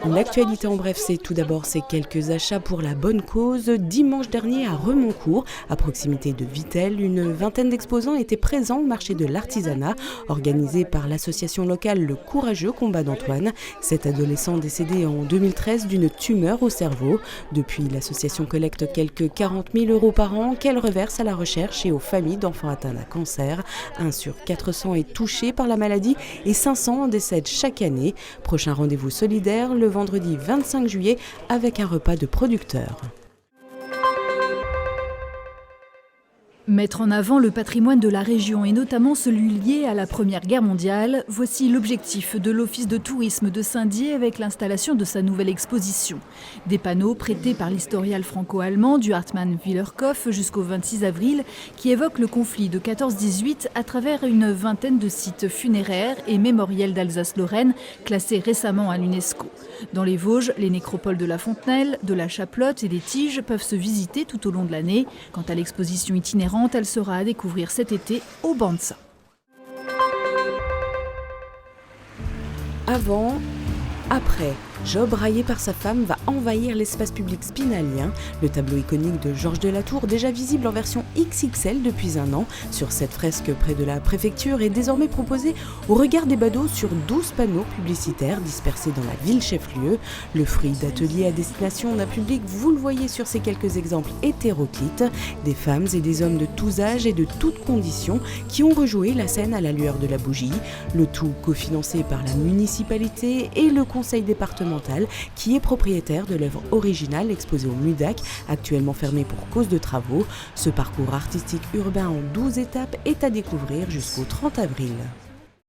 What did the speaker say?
L'actualité en bref, c'est tout d'abord ces quelques achats pour la bonne cause. Dimanche dernier à Remoncourt, à proximité de Vittel, une vingtaine d'exposants étaient présents au marché de l'artisanat, organisé par l'association locale Le Courageux Combat d'Antoine. Cet adolescent décédé en 2013 d'une tumeur au cerveau. Depuis, l'association collecte quelques 40 000 € par an qu'elle reverse à la recherche et aux familles d'enfants atteints d'un cancer. 1 sur 400 est touché par la maladie et 500 en décèdent chaque année. Prochain rendez-vous solidaire le vendredi 25 juillet avec un repas de producteurs. Mettre en avant le patrimoine de la région et notamment celui lié à la Première Guerre mondiale, voici l'objectif de l'Office de tourisme de Saint-Dié avec l'installation de sa nouvelle exposition. Des panneaux prêtés par l'historial franco-allemand du Hartmann Willerkopf jusqu'au 26 avril qui évoquent le conflit de 14-18 à travers une vingtaine de sites funéraires et mémoriels d'Alsace-Lorraine classés récemment à l'UNESCO. Dans les Vosges, les nécropoles de la Fontenelle, de la Chaplotte et des Tiges peuvent se visiter tout au long de l'année. Quant à l'exposition itinérante, elle sera à découvrir cet été au Banza. Avant, après, Job, raillé par sa femme, va envahir l'espace public spinalien. Le tableau iconique de Georges Delatour, déjà visible en version XXL depuis un an, sur cette fresque près de la préfecture, est désormais proposé au regard des badauds sur 12 panneaux publicitaires dispersés dans la ville chef-lieu. Le fruit d'ateliers à destination d'un public, vous le voyez sur ces quelques exemples hétéroclites, des femmes et des hommes de tous âges et de toutes conditions qui ont rejoué la scène à la lueur de la bougie. Le tout cofinancé par la municipalité et le conseil départemental qui est propriétaire de l'œuvre originale exposée au MUDAC, actuellement fermée pour cause de travaux. Ce parcours artistique urbain en 12 étapes est à découvrir jusqu'au 30 avril.